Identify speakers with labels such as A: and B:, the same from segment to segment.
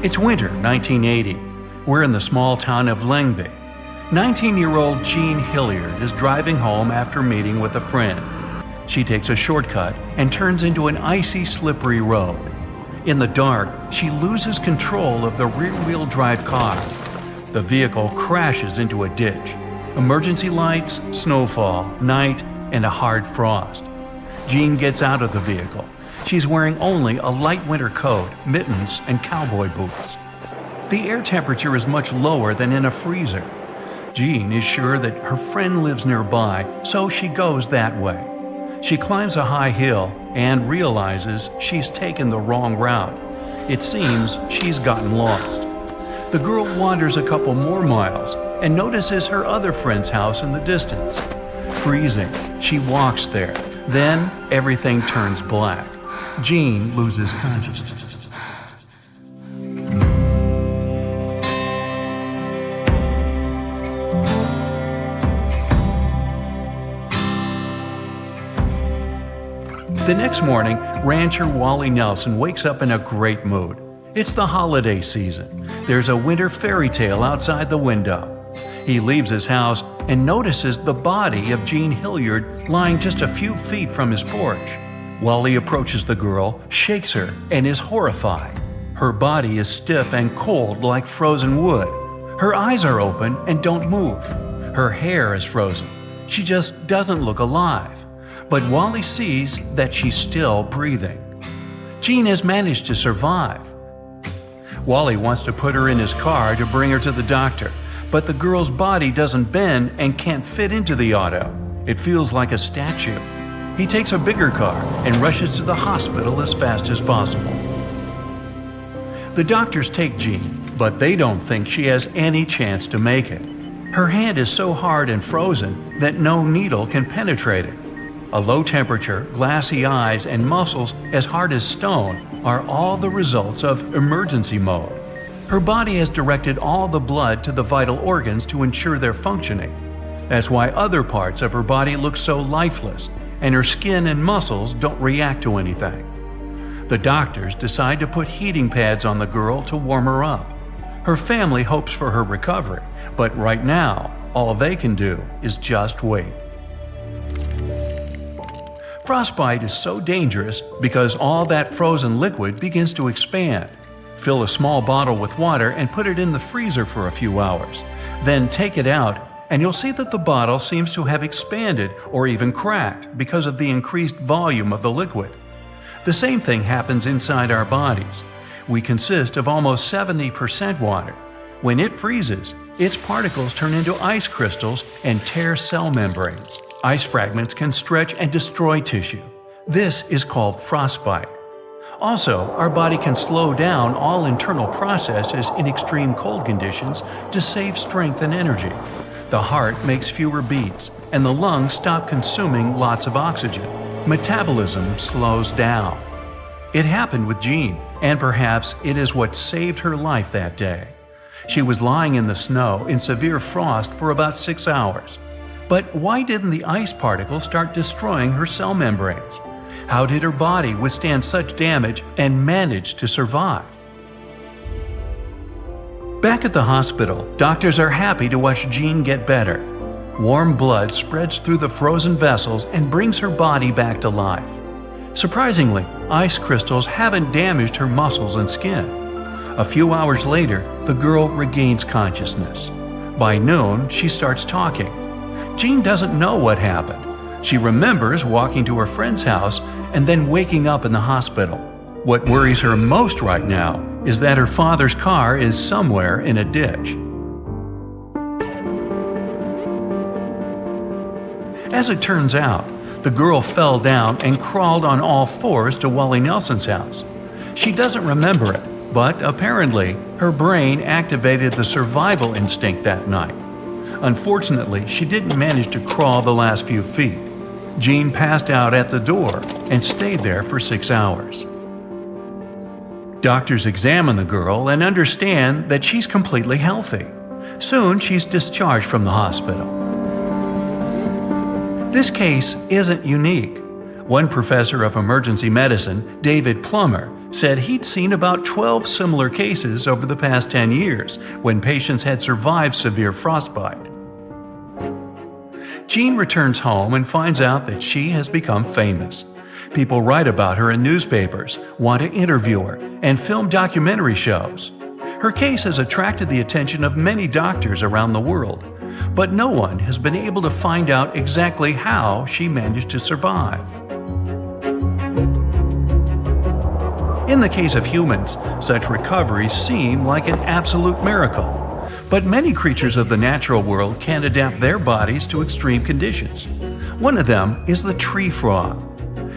A: It's winter 1980. We're in the small town of Lengby. 19-year-old Jean Hilliard is driving home after meeting with a friend. She takes a shortcut and turns into an icy, slippery road. In the dark, she loses control of the rear-wheel drive car. The vehicle crashes into a ditch. Emergency lights, snowfall, night, and a hard frost. Jean gets out of the vehicle. She's wearing only a light winter coat, mittens, and cowboy boots. The air temperature is much lower than in a freezer. Jean is sure that her friend lives nearby, so she goes that way. She climbs a high hill and realizes she's taken the wrong route. It seems she's gotten lost. The girl wanders a couple more miles and notices her other friend's house in the distance. Freezing, she walks there. Then everything turns black. Jean loses consciousness. The next morning, rancher Wally Nelson wakes up in a great mood. It's the holiday season. There's a winter fairy tale outside the window. He leaves his house and notices the body of Jean Hilliard lying just a few feet from his porch. Wally approaches the girl, shakes her, and is horrified. Her body is stiff and cold like frozen wood. Her eyes are open and don't move. Her hair is frozen. She just doesn't look alive. But Wally sees that she's still breathing. Jean has managed to survive. Wally wants to put her in his car to bring her to the doctor, but the girl's body doesn't bend and can't fit into the auto. It feels like a statue. He takes a bigger car and rushes to the hospital as fast as possible. The doctors take Jean, but they don't think she has any chance to make it. Her hand is so hard and frozen that no needle can penetrate it. A low temperature, glassy eyes, and muscles as hard as stone are all the results of emergency mode. Her body has directed all the blood to the vital organs to ensure their functioning. That's why other parts of her body look so lifeless, and her skin and muscles don't react to anything. The doctors decide to put heating pads on the girl to warm her up. Her family hopes for her recovery, but right now, all they can do is just wait. Frostbite is so dangerous because all that frozen liquid begins to expand. Fill a small bottle with water and put it in the freezer for a few hours. Then take it out, and you'll see that the bottle seems to have expanded or even cracked because of the increased volume of the liquid. The same thing happens inside our bodies. We consist of almost 70% water. When it freezes, its particles turn into ice crystals and tear cell membranes. Ice fragments can stretch and destroy tissue. This is called frostbite. Also, our body can slow down all internal processes in extreme cold conditions to save strength and energy. The heart makes fewer beats, and the lungs stop consuming lots of oxygen. Metabolism slows down. It happened with Jean, and perhaps it is what saved her life that day. She was lying in the snow in severe frost for about 6 hours. But why didn't the ice particles start destroying her cell membranes? How did her body withstand such damage and manage to survive? Back at the hospital, doctors are happy to watch Jean get better. Warm blood spreads through the frozen vessels and brings her body back to life. Surprisingly, ice crystals haven't damaged her muscles and skin. A few hours later, the girl regains consciousness. By noon, she starts talking. Jean doesn't know what happened. She remembers walking to her friend's house and then waking up in the hospital. What worries her most right now is that her father's car is somewhere in a ditch. As it turns out, the girl fell down and crawled on all fours to Wally Nelson's house. She doesn't remember it, but apparently her brain activated the survival instinct that night. Unfortunately, she didn't manage to crawl the last few feet. Jean passed out at the door and stayed there for 6 hours. Doctors examine the girl and understand that she's completely healthy. Soon, she's discharged from the hospital. This case isn't unique. One professor of emergency medicine, David Plummer, said he'd seen about 12 similar cases over the past 10 years when patients had survived severe frostbite. Jean returns home and finds out that she has become famous. People write about her in newspapers, want to interview her, and film documentary shows. Her case has attracted the attention of many doctors around the world, but no one has been able to find out exactly how she managed to survive. In the case of humans, such recoveries seem like an absolute miracle. But many creatures of the natural world can adapt their bodies to extreme conditions. One of them is the tree frog.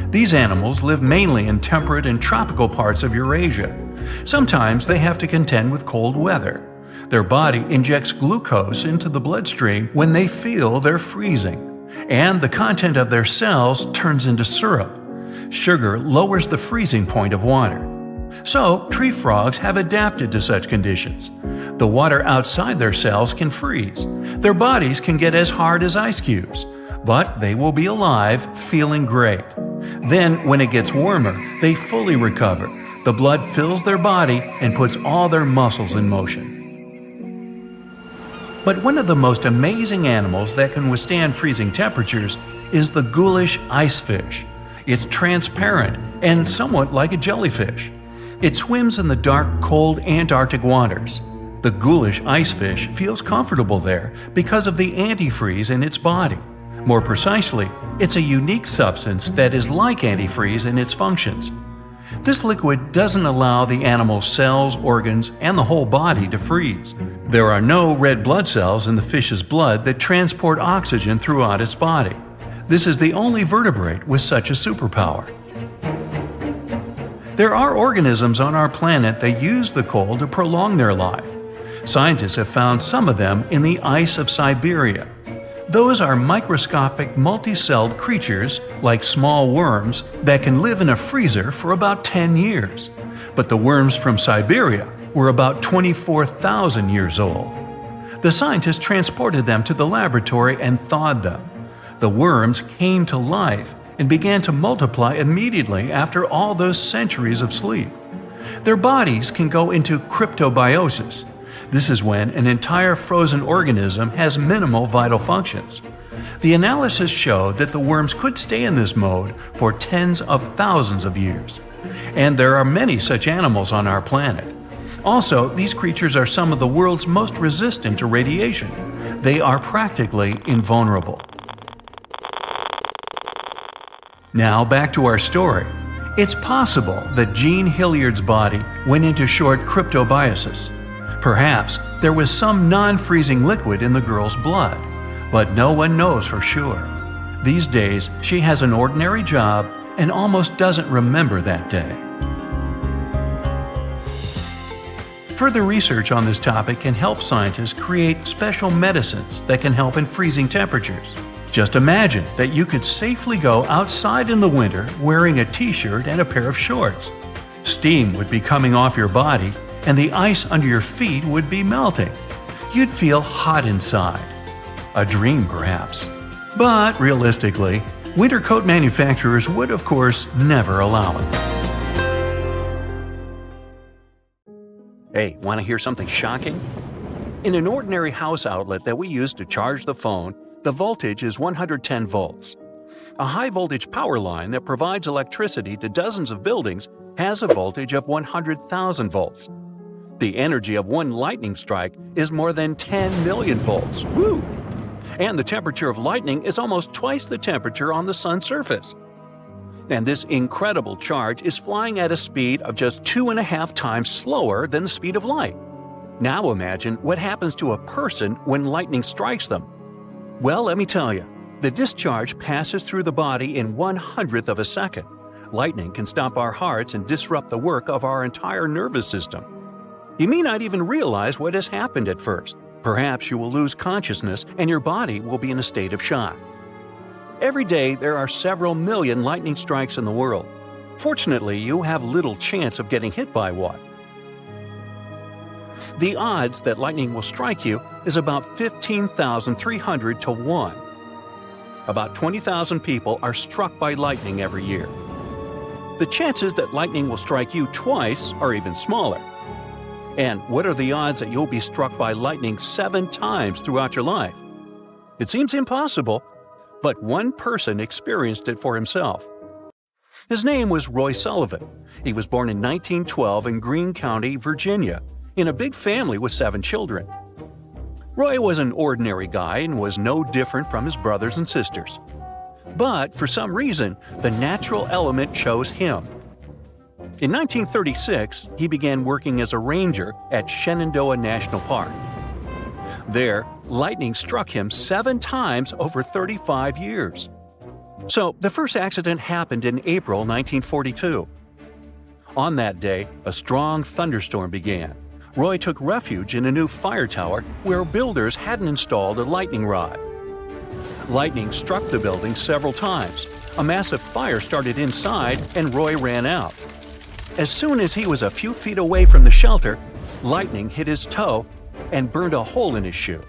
A: These animals live mainly in temperate and tropical parts of Eurasia. Sometimes they have to contend with cold weather. Their body injects glucose into the bloodstream when they feel they're freezing, and the content of their cells turns into syrup. Sugar lowers the freezing point of water. So, tree frogs have adapted to such conditions. The water outside their cells can freeze. Their bodies can get as hard as ice cubes, but they will be alive, feeling great. Then, when it gets warmer, they fully recover. The blood fills their body and puts all their muscles in motion. But one of the most amazing animals that can withstand freezing temperatures is the ghoulish icefish. It's transparent and somewhat like a jellyfish. It swims in the dark, cold Antarctic waters. The ghoulish icefish feels comfortable there because of the antifreeze in its body. More precisely, it's a unique substance that is like antifreeze in its functions. This liquid doesn't allow the animal's cells, organs, and the whole body to freeze. There are no red blood cells in the fish's blood that transport oxygen throughout its body. This is the only vertebrate with such a superpower. There are organisms on our planet that use the cold to prolong their life. Scientists have found some of them in the ice of Siberia. Those are microscopic, multi-celled creatures, like small worms, that can live in a freezer for about 10 years. But the worms from Siberia were about 24,000 years old. The scientists transported them to the laboratory and thawed them. The worms came to life and began to multiply immediately after all those centuries of sleep. Their bodies can go into cryptobiosis. This is when an entire frozen organism has minimal vital functions. The analysis showed that the worms could stay in this mode for tens of thousands of years. And there are many such animals on our planet. Also, these creatures are some of the world's most resistant to radiation. They are practically invulnerable. Now back to our story. It's possible that Jean Hilliard's body went into short cryptobiosis. Perhaps there was some non-freezing liquid in the girl's blood, but no one knows for sure. These days, she has an ordinary job and almost doesn't remember that day. Further research on this topic can help scientists create special medicines that can help in freezing temperatures. Just imagine that you could safely go outside in the winter wearing a t-shirt and a pair of shorts. Steam would be coming off your body, and the ice under your feet would be melting. You'd feel hot inside. A dream, perhaps. But realistically, winter coat manufacturers would, of course, never allow it. Hey, want to hear something shocking? In an ordinary house outlet that we use to charge the phone, the voltage is 110 volts. A high-voltage power line that provides electricity to dozens of buildings has a voltage of 100,000 volts. The energy of one lightning strike is more than 10 million volts. Woo! And the temperature of lightning is almost twice the temperature on the sun's surface. And this incredible charge is flying at a speed of just 2.5 times slower than the speed of light. Now imagine what happens to a person when lightning strikes them. Well, let me tell you, the discharge passes through the body in 1/100th of a second. Lightning can stop our hearts and disrupt the work of our entire nervous system. You may not even realize what has happened at first. Perhaps you will lose consciousness and your body will be in a state of shock. Every day, there are several million lightning strikes in the world. Fortunately, you have little chance of getting hit by one. The odds that lightning will strike you is about 15,300 to 1. About 20,000 people are struck by lightning every year. the chances that lightning will strike you twice are even smaller. And what are the odds that you'll be struck by lightning 7 times throughout your life? It seems impossible, but one person experienced it for himself. His name was Roy Sullivan. He was born in 1912 in Greene County, Virginia, in a big family with 7 children. Roy was an ordinary guy and was no different from his brothers and sisters. But for some reason, the natural element chose him. In 1936, he began working as a ranger at Shenandoah National Park. There, lightning struck him 7 times over 35 years. So, the first accident happened in April 1942. On that day, a strong thunderstorm began. Roy took refuge in a new fire tower where builders hadn't installed a lightning rod. Lightning struck the building several times. A massive fire started inside and Roy ran out. As soon as he was a few feet away from the shelter, lightning hit his toe and burned a hole in his shoe.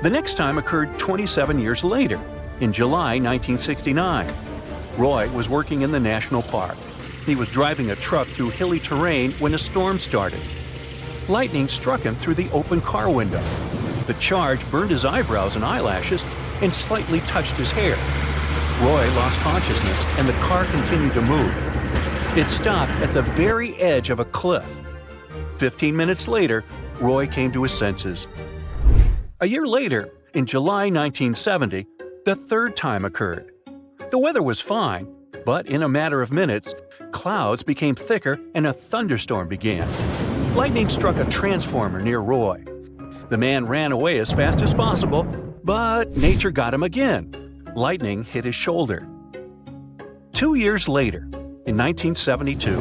A: The next time occurred 27 years later, in July 1969. Roy was working in the national park. He was driving a truck through hilly terrain when a storm started. Lightning struck him through the open car window. The charge burned his eyebrows and eyelashes and slightly touched his hair. Roy lost consciousness and the car continued to move. It stopped at the very edge of a cliff. 15 minutes later, Roy came to his senses. A year later, in July 1970, the third time occurred. The weather was fine, but in a matter of minutes, clouds became thicker and a thunderstorm began. Lightning struck a transformer near Roy. The man ran away as fast as possible, but nature got him again. Lightning hit his shoulder. 2 years later, in 1972,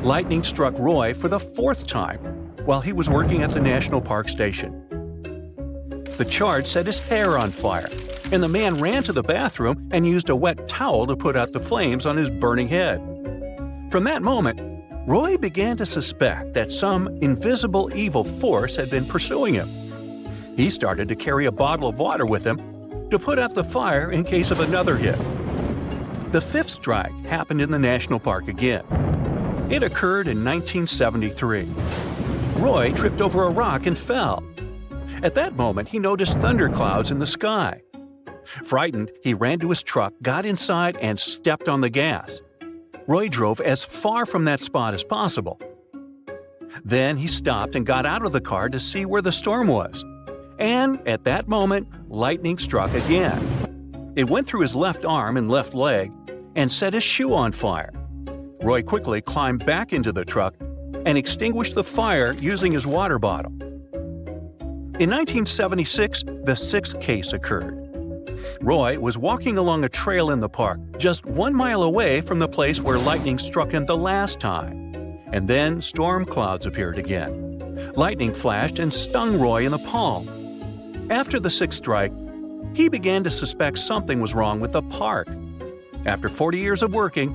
A: lightning struck Roy for the 4th time while he was working at the National Park Station. The charge set his hair on fire, and the man ran to the bathroom and used a wet towel to put out the flames on his burning head. From that moment, Roy began to suspect that some invisible evil force had been pursuing him. He started to carry a bottle of water with him to put out the fire in case of another hit. The 5th strike happened in the national park again. It occurred in 1973. Roy tripped over a rock and fell. At that moment, he noticed thunderclouds in the sky. Frightened, he ran to his truck, got inside, and stepped on the gas. Roy drove as far from that spot as possible. Then he stopped and got out of the car to see where the storm was. And at that moment, lightning struck again. It went through his left arm and left leg and set his shoe on fire. Roy quickly climbed back into the truck and extinguished the fire using his water bottle. In 1976, the 6th case occurred. Roy was walking along a trail in the park, just 1 mile away from the place where lightning struck him the last time. And then storm clouds appeared again. Lightning flashed and stung Roy in the palm. After the 6th strike, he began to suspect something was wrong with the park. After 40 years of working,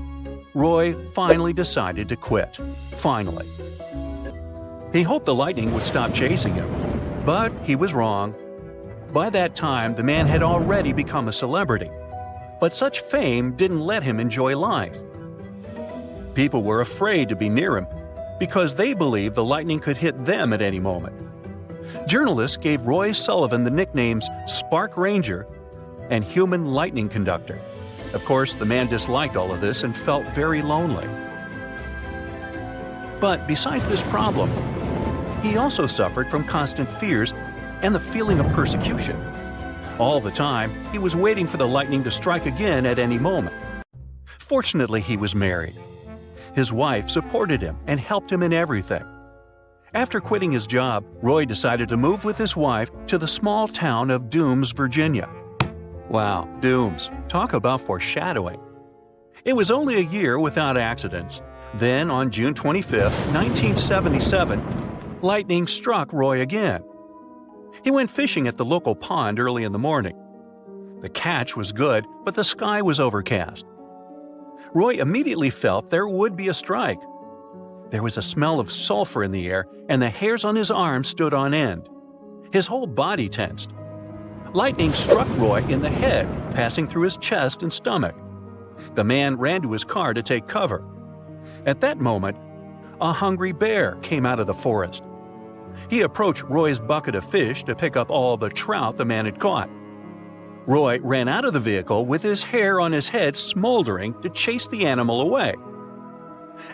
A: Roy finally decided to quit. Finally. He hoped the lightning would stop chasing him, but he was wrong. By that time, the man had already become a celebrity, but such fame didn't let him enjoy life. People were afraid to be near him because they believed the lightning could hit them at any moment. Journalists gave Roy Sullivan the nicknames Spark Ranger and Human Lightning Conductor. Of course, the man disliked all of this and felt very lonely. But besides this problem, he also suffered from constant fears and the feeling of persecution. All the time, he was waiting for the lightning to strike again at any moment. Fortunately, he was married. His wife supported him and helped him in everything. After quitting his job, Roy decided to move with his wife to the small town of Dooms, Virginia. Wow, Dooms. Talk about foreshadowing. It was only a year without accidents. Then, on June 25, 1977, lightning struck Roy again. He went fishing at the local pond early in the morning. The catch was good, but the sky was overcast. Roy immediately felt there would be a strike. There was a smell of sulfur in the air, and the hairs on his arms stood on end. His whole body tensed. Lightning struck Roy in the head, passing through his chest and stomach. The man ran to his car to take cover. At that moment, a hungry bear came out of the forest. He approached Roy's bucket of fish to pick up all the trout the man had caught. Roy ran out of the vehicle with his hair on his head smoldering to chase the animal away.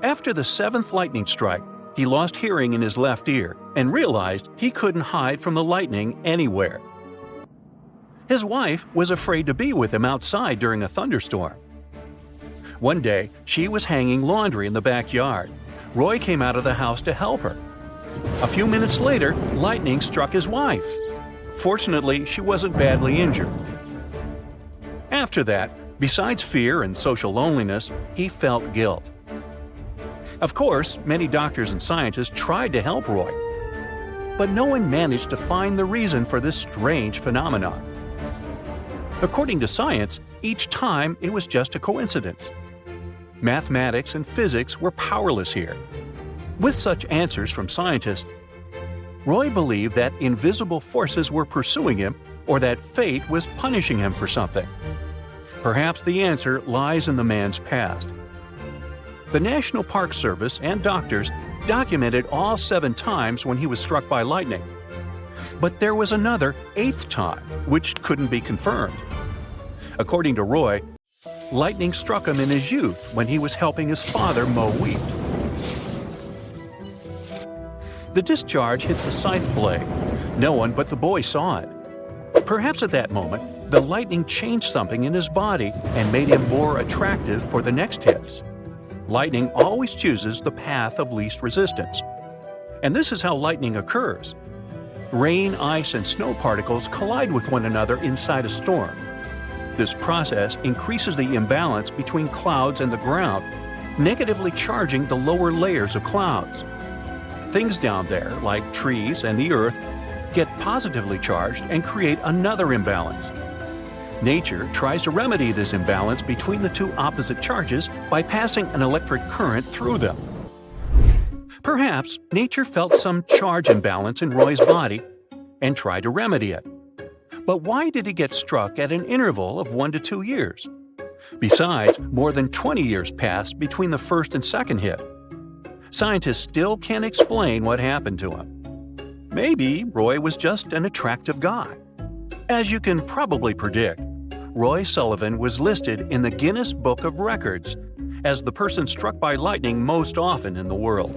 A: After the seventh lightning strike, he lost hearing in his left ear and realized he couldn't hide from the lightning anywhere. His wife was afraid to be with him outside during a thunderstorm. One day, she was hanging laundry in the backyard. Roy came out of the house to help her. A few minutes later, lightning struck his wife. Fortunately, she wasn't badly injured. After that, besides fear and social loneliness, he felt guilt. Of course, many doctors and scientists tried to help Roy, but no one managed to find the reason for this strange phenomenon. According to science, each time it was just a coincidence. Mathematics and physics were powerless here. With such answers from scientists, Roy believed that invisible forces were pursuing him or that fate was punishing him for something. Perhaps the answer lies in the man's past. The National Park Service and doctors documented all 7 times when he was struck by lightning. But there was another 8th time, which couldn't be confirmed. According to Roy, lightning struck him in his youth when he was helping his father mow wheat. The discharge hit the scythe blade. No one but the boy saw it. Perhaps at that moment, the lightning changed something in his body and made him more attractive for the next hits. Lightning always chooses the path of least resistance. And this is how lightning occurs. Rain, ice, and snow particles collide with one another inside a storm. This process increases the imbalance between clouds and the ground, negatively charging the lower layers of clouds. Things down there, like trees and the earth, get positively charged and create another imbalance. Nature tries to remedy this imbalance between the two opposite charges by passing an electric current through them. Perhaps nature felt some charge imbalance in Roy's body and tried to remedy it. But why did he get struck at an interval of 1 to 2 years? Besides, more than 20 years passed between the first and second hit. Scientists still can't explain what happened to him. Maybe Roy was just an attractive guy. As you can probably predict, Roy Sullivan was listed in the Guinness Book of Records as the person struck by lightning most often in the world.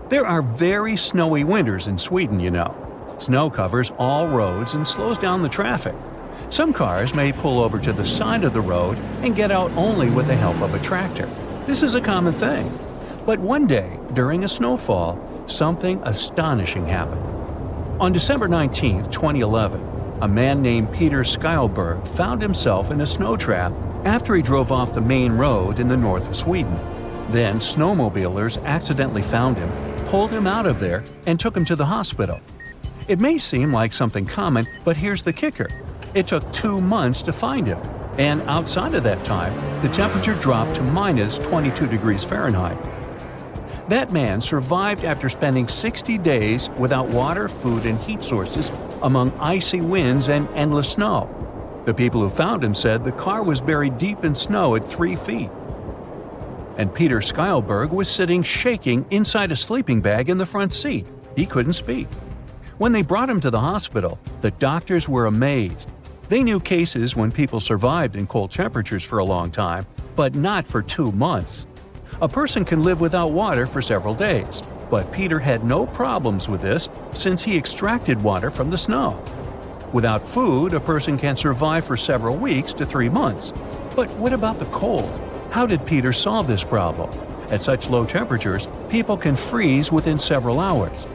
A: There are very snowy winters in Sweden, you know. Snow covers all roads and slows down the traffic. Some cars may pull over to the side of the road and get out only with the help of a tractor. This is a common thing. But one day, during a snowfall, something astonishing happened. On December 19, 2011, a man named Peter Skyberg found himself in a snow trap after he drove off the main road in the north of Sweden. Then snowmobilers accidentally found him, pulled him out of there, and took him to the hospital. It may seem like something common, but here's the kicker. It took 2 months to find him, and outside of that time, the temperature dropped to minus 22 degrees Fahrenheit. That man survived after spending 60 days without water, food, and heat sources among icy winds and endless snow. The people who found him said the car was buried deep in snow at 3 feet. And Peter Skyberg was sitting shaking inside a sleeping bag in the front seat. He couldn't speak. When they brought him to the hospital, the doctors were amazed. They knew cases when people survived in cold temperatures for a long time, but not for 2 months. A person can live without water for several days, but Peter had no problems with this since he extracted water from the snow. Without food, a person can survive for several weeks to 3 months. But what about the cold? How did Peter solve this problem? At such low temperatures, people can freeze within several hours.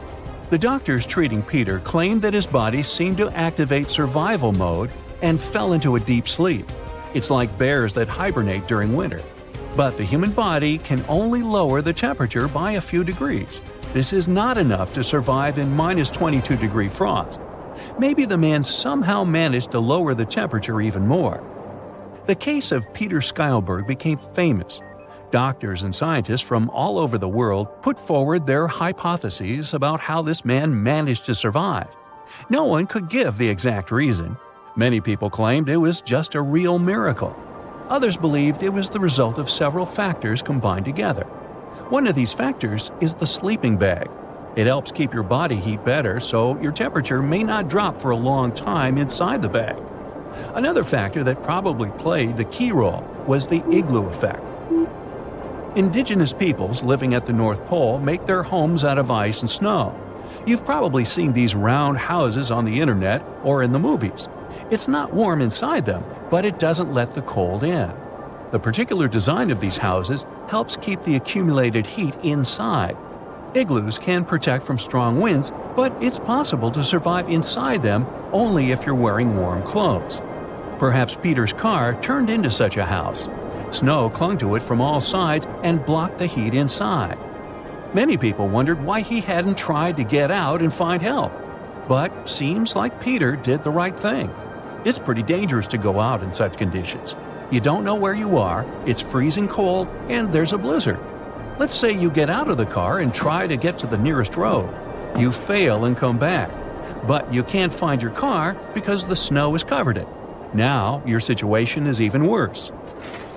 A: The doctors treating Peter claimed that his body seemed to activate survival mode and fell into a deep sleep. It's like bears that hibernate during winter. But the human body can only lower the temperature by a few degrees. This is not enough to survive in minus 22-degree frost. Maybe the man somehow managed to lower the temperature even more. The case of Peter Skyberg became famous. Doctors and scientists from all over the world put forward their hypotheses about how this man managed to survive. No one could give the exact reason. Many people claimed it was just a real miracle. Others believed it was the result of several factors combined together. One of these factors is the sleeping bag. It helps keep your body heat better, so your temperature may not drop for a long time inside the bag. Another factor that probably played the key role was the igloo effect. Indigenous peoples living at the North Pole make their homes out of ice and snow. You've probably seen these round houses on the internet or in the movies. It's not warm inside them, but it doesn't let the cold in. The particular design of these houses helps keep the accumulated heat inside. Igloos can protect from strong winds, but it's possible to survive inside them only if you're wearing warm clothes. Perhaps Peter's car turned into such a house. Snow clung to it from all sides and blocked the heat inside. Many people wondered why he hadn't tried to get out and find help. But seems like Peter did the right thing. It's pretty dangerous to go out in such conditions. You don't know where you are, it's freezing cold, and there's a blizzard. Let's say you get out of the car and try to get to the nearest road. You fail and come back. But you can't find your car because the snow has covered it. Now your situation is even worse.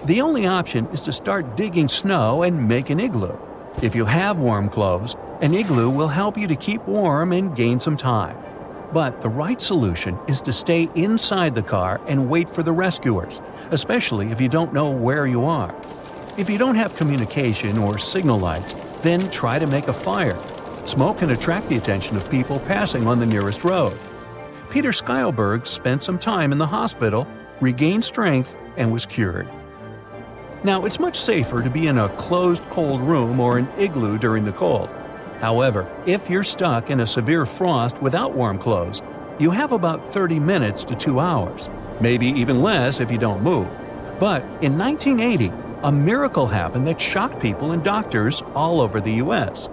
A: The only option is to start digging snow and make an igloo. If you have warm clothes, an igloo will help you to keep warm and gain some time. But the right solution is to stay inside the car and wait for the rescuers, especially if you don't know where you are. If you don't have communication or signal lights, then try to make a fire. Smoke can attract the attention of people passing on the nearest road. Peter Skyberg spent some time in the hospital, regained strength, and was cured. Now, it's much safer to be in a closed cold room or an igloo during the cold. However, if you're stuck in a severe frost without warm clothes, you have about 30 minutes to 2 hours, maybe even less if you don't move. But in 1980, a miracle happened that shocked people and doctors all over the U.S.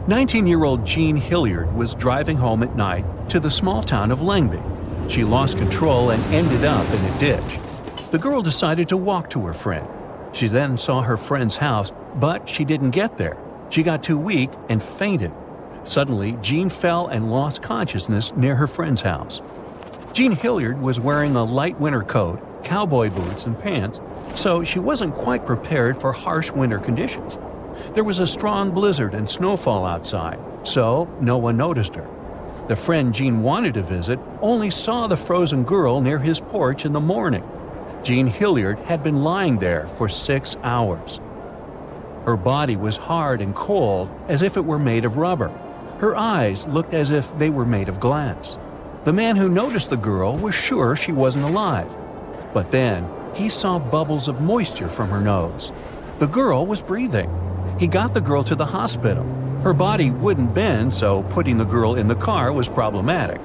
A: 19-year-old Jean Hilliard was driving home at night to the small town of Lengby. She lost control and ended up in a ditch. The girl decided to walk to her friend. She then saw her friend's house, but she didn't get there. She got too weak and fainted. Suddenly, Jean fell and lost consciousness near her friend's house. Jean Hilliard was wearing a light winter coat, cowboy boots, and pants, so she wasn't quite prepared for harsh winter conditions. There was a strong blizzard and snowfall outside, so no one noticed her. The friend Jean wanted to visit only saw the frozen girl near his porch in the morning. Jean Hilliard had been lying there for 6 hours. Her body was hard and cold, as if it were made of rubber. Her eyes looked as if they were made of glass. The man who noticed the girl was sure she wasn't alive. But then, he saw bubbles of moisture from her nose. The girl was breathing. He got the girl to the hospital. Her body wouldn't bend, so putting the girl in the car was problematic.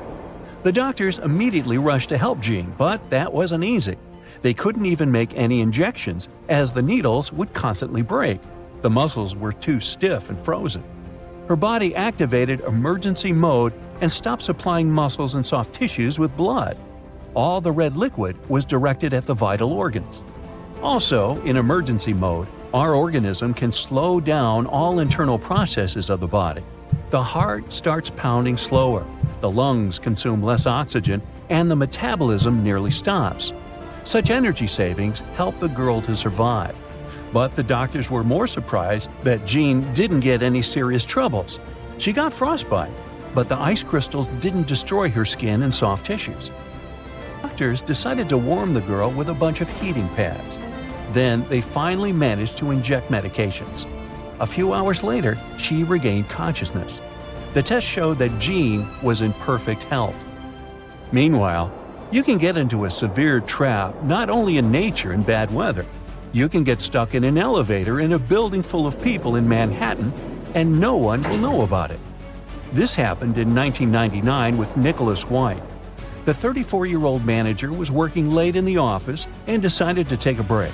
A: The doctors immediately rushed to help Jean, but that wasn't easy. They couldn't even make any injections, as the needles would constantly break. The muscles were too stiff and frozen. Her body activated emergency mode and stopped supplying muscles and soft tissues with blood. All the red liquid was directed at the vital organs. Also, in emergency mode, our organism can slow down all internal processes of the body. The heart starts pounding slower, the lungs consume less oxygen, and the metabolism nearly stops. Such energy savings helped the girl to survive. But the doctors were more surprised that Jean didn't get any serious troubles. She got frostbite, but the ice crystals didn't destroy her skin and soft tissues. Doctors decided to warm the girl with a bunch of heating pads. Then they finally managed to inject medications. A few hours later, she regained consciousness. The test showed that Jean was in perfect health. Meanwhile, you can get into a severe trap not only in nature and bad weather. You can get stuck in an elevator in a building full of people in Manhattan, and no one will know about it. This happened in 1999 with Nicholas White. The 34-year-old manager was working late in the office and decided to take a break.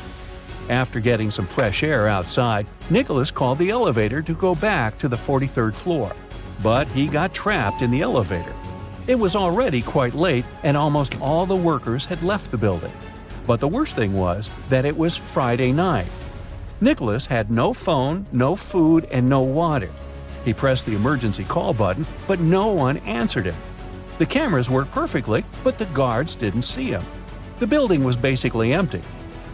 A: After getting some fresh air outside, Nicholas called the elevator to go back to the 43rd floor. But he got trapped in the elevator. It was already quite late, and almost all the workers had left the building. But the worst thing was that it was Friday night. Nicholas had no phone, no food, and no water. He pressed the emergency call button, but no one answered him. The cameras worked perfectly, but the guards didn't see him. The building was basically empty.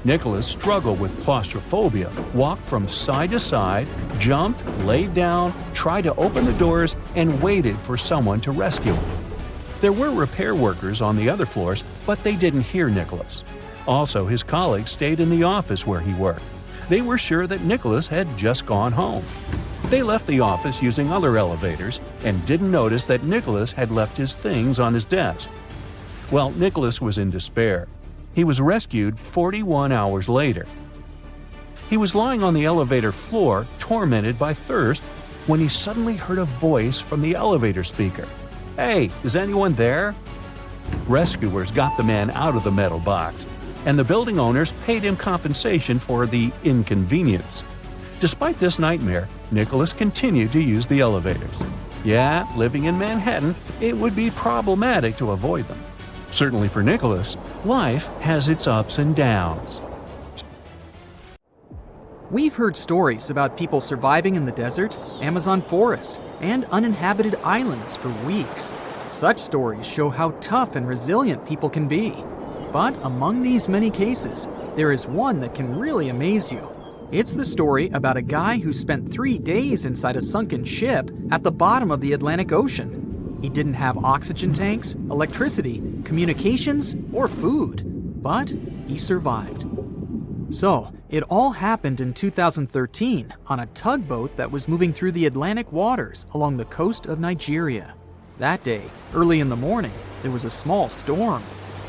A: Nicholas struggled with claustrophobia, walked from side to side, jumped, laid down, tried to open the doors, and waited for someone to rescue him. There were repair workers on the other floors, but they didn't hear Nicholas. Also, his colleagues stayed in the office where he worked. They were sure that Nicholas had just gone home. They left the office using other elevators and didn't notice that Nicholas had left his things on his desk. Well, Nicholas was in despair. He was rescued 41 hours later. He was lying on the elevator floor, tormented by thirst, when he suddenly heard a voice from the elevator speaker. "Hey, is anyone there?" Rescuers got the man out of the metal box, and the building owners paid him compensation for the inconvenience. Despite this nightmare, Nicholas continued to use the elevators. Yeah, living in Manhattan, it would be problematic to avoid them. Certainly for Nicholas, life has its ups and downs.
B: We've heard stories about people surviving in the desert, Amazon forest, and uninhabited islands for weeks. Such stories show how tough and resilient people can be. But among these many cases, there is one that can really amaze you. It's the story about a guy who spent 3 days inside a sunken ship at the bottom of the Atlantic Ocean. He didn't have oxygen tanks, electricity, communications, or food, but he survived. So, it all happened in 2013 on a tugboat that was moving through the Atlantic waters along the coast of Nigeria. That day, early in the morning, there was a small storm.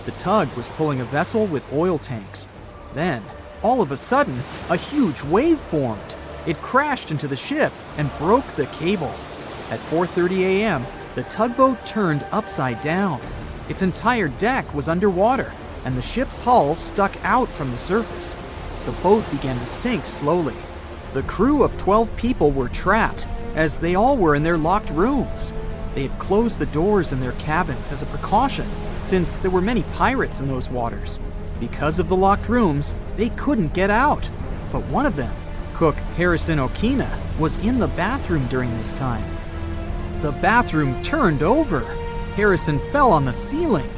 B: The tug was pulling a vessel with oil tanks. Then, all of a sudden, a huge wave formed. It crashed into the ship and broke the cable. At 4:30 a.m., the tugboat turned upside down. Its entire deck was underwater, and the ship's hull stuck out from the surface. The boat began to sink slowly. The crew of 12 people were trapped, as they all were in their locked rooms. They had closed the doors in their cabins as a precaution, since there were many pirates in those waters. Because of the locked rooms, they couldn't get out. But one of them, cook Harrison Okina, was in the bathroom during this time. The bathroom turned over. Harrison fell on the ceiling.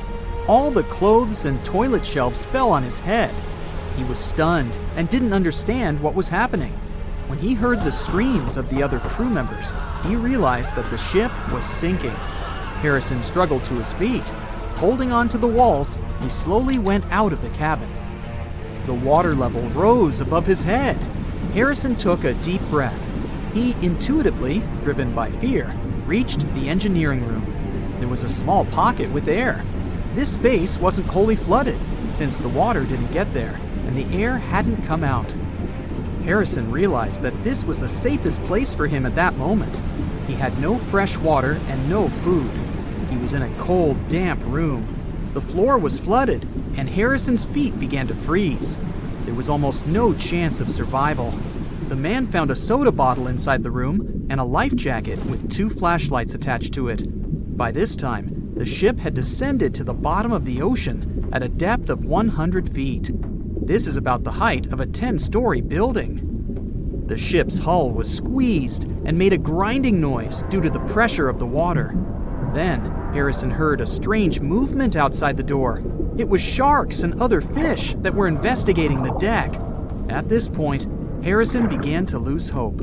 B: All the clothes and toilet shelves fell on his head. He was stunned and didn't understand what was happening. When he heard the screams of the other crew members, he realized that the ship was sinking. Harrison struggled to his feet. Holding on to the walls, he slowly went out of the cabin. The water level rose above his head. Harrison took a deep breath. He intuitively, driven by fear, reached the engineering room. There was a small pocket with air. This space wasn't wholly flooded, since the water didn't get there, and the air hadn't come out. Harrison realized that this was the safest place for him at that moment. He had no fresh water and no food. He was in a cold, damp room. The floor was flooded, and Harrison's feet began to freeze. There was almost no chance of survival. The man found a soda bottle inside the room and a life jacket with 2 flashlights attached to it. By this time, the ship had descended to the bottom of the ocean at a depth of 100 feet. This is about the height of a 10-story building. The ship's hull was squeezed and made a grinding noise due to the pressure of the water. Then, Harrison heard a strange movement outside the door. It was sharks and other fish that were investigating the deck. At this point, Harrison began to lose hope.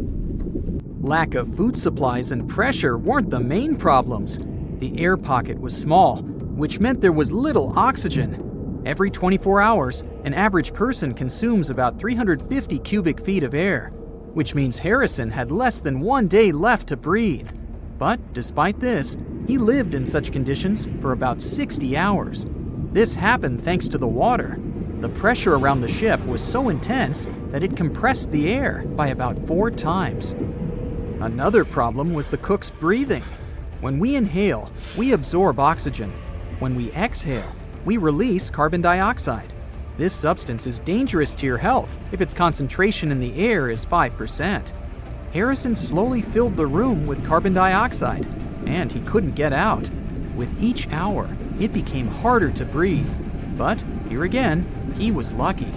B: Lack of food supplies and pressure weren't the main problems. The air pocket was small, which meant there was little oxygen. Every 24 hours, an average person consumes about 350 cubic feet of air, which means Harrison had less than 1 day left to breathe. But despite this, he lived in such conditions for about 60 hours. This happened thanks to the water. The pressure around the ship was so intense that it compressed the air by about 4 times. Another problem was the cook's breathing. When we inhale, we absorb oxygen. When we exhale, we release carbon dioxide. This substance is dangerous to your health if its concentration in the air is 5%. Harrison slowly filled the room with carbon dioxide, and he couldn't get out. With each hour, it became harder to breathe. But here again, he was lucky.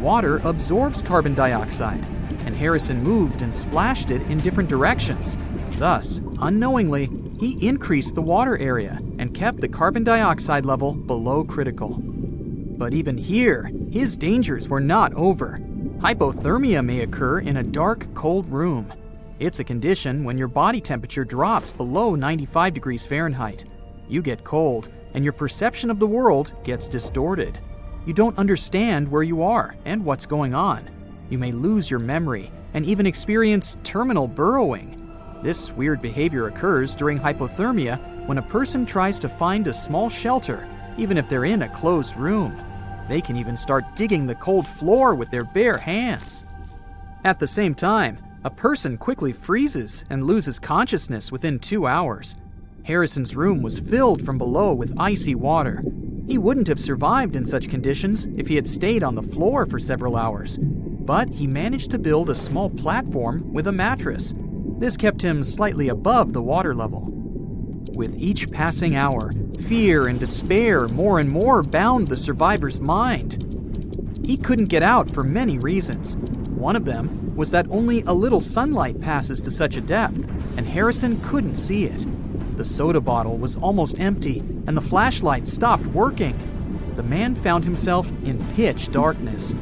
B: Water absorbs carbon dioxide, and Harrison moved and splashed it in different directions. Thus, unknowingly, he increased the water area and kept the carbon dioxide level below critical. But even here, his dangers were not over. Hypothermia may occur in a dark, cold room. It's a condition when your body temperature drops below 95 degrees Fahrenheit. You get cold, and your perception of the world gets distorted. You don't understand where you are and what's going on. You may lose your memory and even experience terminal burrowing. This weird behavior occurs during hypothermia when a person tries to find a small shelter, even if they're in a closed room. They can even start digging the cold floor with their bare hands. At the same time, a person quickly freezes and loses consciousness within 2 hours. Harrison's room was filled from below with icy water. He wouldn't have survived in such conditions if he had stayed on the floor for several hours. But he managed to build a small platform with a mattress. This kept him slightly above the water level. With each passing hour, fear and despair more and more bound the survivor's mind. He couldn't get out for many reasons. One of them was that only a little sunlight passes to such a depth, and Harrison couldn't see it. The soda bottle was almost empty, and the flashlight stopped working. The man found himself in pitch darkness,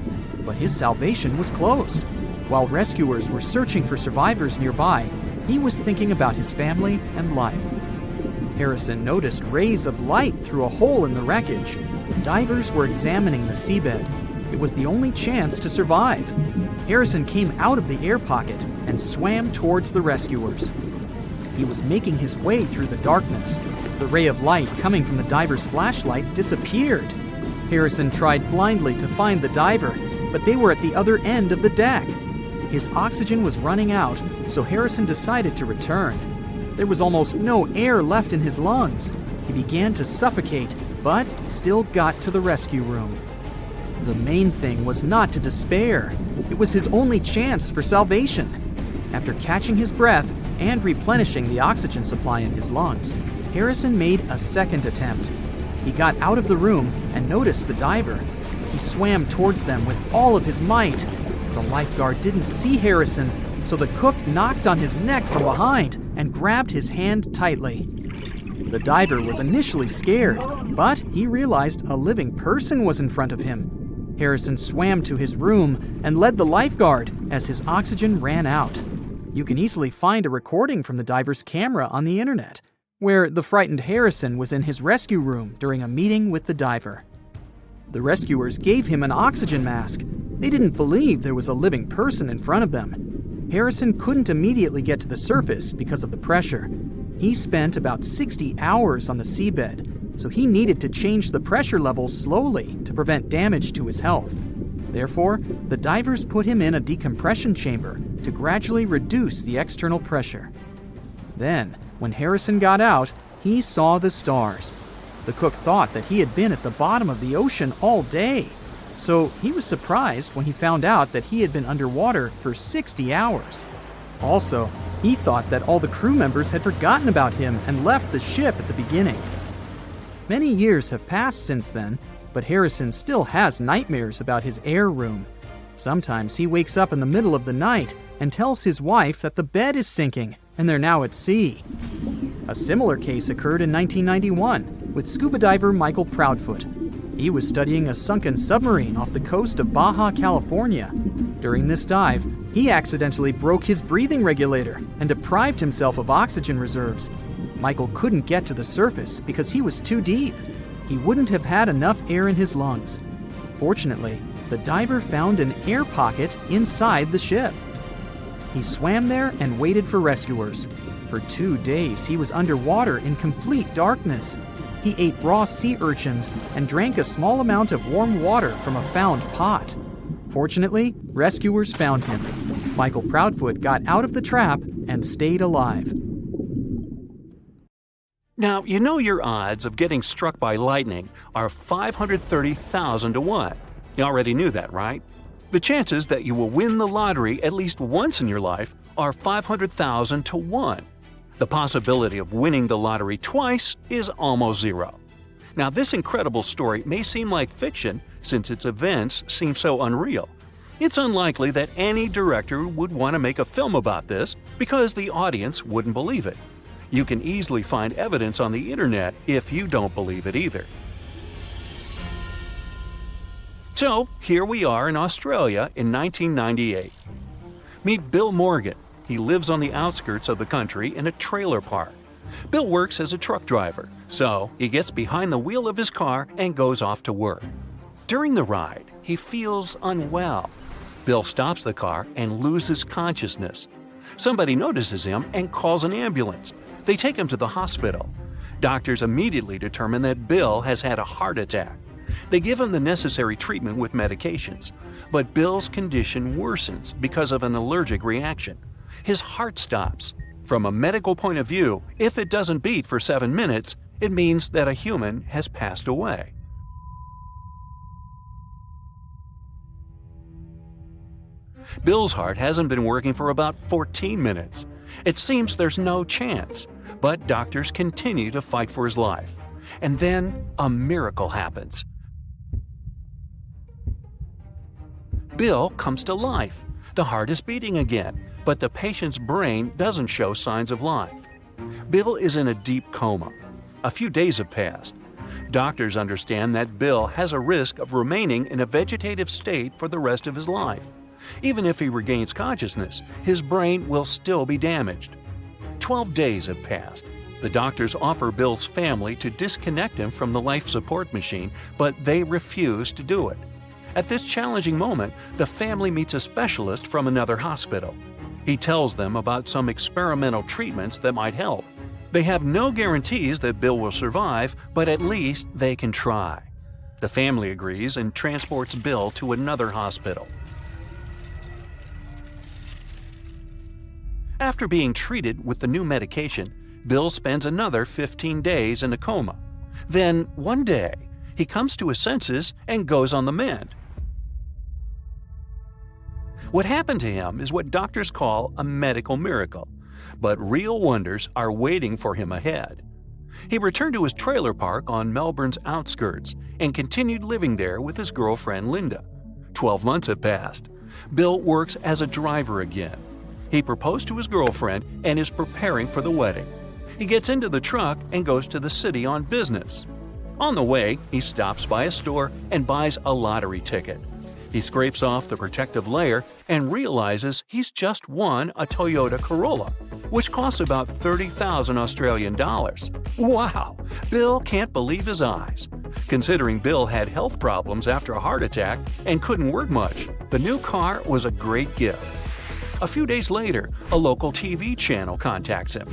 B: but his salvation was close. While rescuers were searching for survivors nearby, he was thinking about his family and life. Harrison noticed rays of light through a hole in the wreckage. Divers were examining the seabed. It was the only chance to survive. Harrison came out of the air pocket and swam towards the rescuers. He was making his way through the darkness. The ray of light coming from the diver's flashlight disappeared. Harrison tried blindly to find the diver, but they were at the other end of the deck. His oxygen was running out, so Harrison decided to return. There was almost no air left in his lungs. He began to suffocate, but still got to the rescue room. The main thing was not to despair. It was his only chance for salvation. After catching his breath and replenishing the oxygen supply in his lungs, Harrison made a second attempt. He got out of the room and noticed the diver. He swam towards them with all of his might. The lifeguard didn't see Harrison, so the cook knocked on his neck from behind and grabbed his hand tightly. The diver was initially scared, but he realized a living person was in front of him. Harrison swam to his room and led the lifeguard as his oxygen ran out. You can easily find a recording from the diver's camera on the internet, where the frightened Harrison was in his rescue room during a meeting with the diver. The rescuers gave him an oxygen mask. They didn't believe there was a living person in front of them. Harrison couldn't immediately get to the surface because of the pressure. He spent about 60 hours on the seabed, so he needed to change the pressure level slowly to prevent damage to his health. Therefore, the divers put him in a decompression chamber to gradually reduce the external pressure. Then, when Harrison got out, he saw the stars. The cook thought that he had been at the bottom of the ocean all day, so he was surprised when he found out that he had been underwater for 60 hours. Also, he thought that all the crew members had forgotten about him and left the ship at the beginning. Many years have passed since then, but Harrison still has nightmares about his air room. Sometimes he wakes up in the middle of the night and tells his wife that the bed is sinking and they're now at sea. A similar case occurred in 1991 with scuba diver Michael Proudfoot. He was studying a sunken submarine off the coast of Baja California. During this dive, he accidentally broke his breathing regulator and deprived himself of oxygen reserves. Michael couldn't get to the surface because he was too deep. He wouldn't have had enough air in his lungs. Fortunately, the diver found an air pocket inside the ship. He swam there and waited for rescuers. For 2 days, he was underwater in complete darkness. He ate raw sea urchins and drank a small amount of warm water from a found pot. Fortunately, rescuers found him. Michael Proudfoot got out of the trap and stayed alive.
A: Now, you know your odds of getting struck by lightning are 530,000 to 1. You already knew that, right? The chances that you will win the lottery at least once in your life are 500,000 to 1. The possibility of winning the lottery twice is almost zero. Now, this incredible story may seem like fiction since its events seem so unreal. It's unlikely that any director would want to make a film about this because the audience wouldn't believe it. You can easily find evidence on the internet if you don't believe it either. So, here we are in Australia in 1998. Meet Bill Morgan. He lives on the outskirts of the country in a trailer park. Bill works as a truck driver, so he gets behind the wheel of his car and goes off to work. During the ride, he feels unwell. Bill stops the car and loses consciousness. Somebody notices him and calls an ambulance. They take him to the hospital. Doctors immediately determine that Bill has had a heart attack. They give him the necessary treatment with medications, but Bill's condition worsens because of an allergic reaction. His heart stops. From a medical point of view, if it doesn't beat for 7 minutes, it means that a human has passed away. Bill's heart hasn't been working for about 14 minutes. It seems there's no chance, but doctors continue to fight for his life. And then a miracle happens. Bill comes to life. The heart is beating again, but the patient's brain doesn't show signs of life. Bill is in a deep coma. A few days have passed. Doctors understand that Bill has a risk of remaining in a vegetative state for the rest of his life. Even if he regains consciousness, his brain will still be damaged. 12 days have passed. The doctors offer Bill's family to disconnect him from the life support machine, but they refuse to do it. At this challenging moment, the family meets a specialist from another hospital. He tells them about some experimental treatments that might help. They have no guarantees that Bill will survive, but at least they can try. The family agrees and transports Bill to another hospital. After being treated with the new medication, Bill spends another 15 days in a coma. Then, one day, he comes to his senses and goes on the mend. What happened to him is what doctors call a medical miracle, but real wonders are waiting for him ahead. He returned to his trailer park on Melbourne's outskirts and continued living there with his girlfriend Linda. 12 months have passed. Bill works as a driver again. He proposed to his girlfriend and is preparing for the wedding. He gets into the truck and goes to the city on business. On the way, he stops by a store and buys a lottery ticket. He scrapes off the protective layer and realizes he's just won a Toyota Corolla, which costs about 30,000 Australian dollars. Wow! Bill can't believe his eyes. Considering Bill had health problems after a heart attack and couldn't work much, the new car was a great gift. A few days later, a local TV channel contacts him.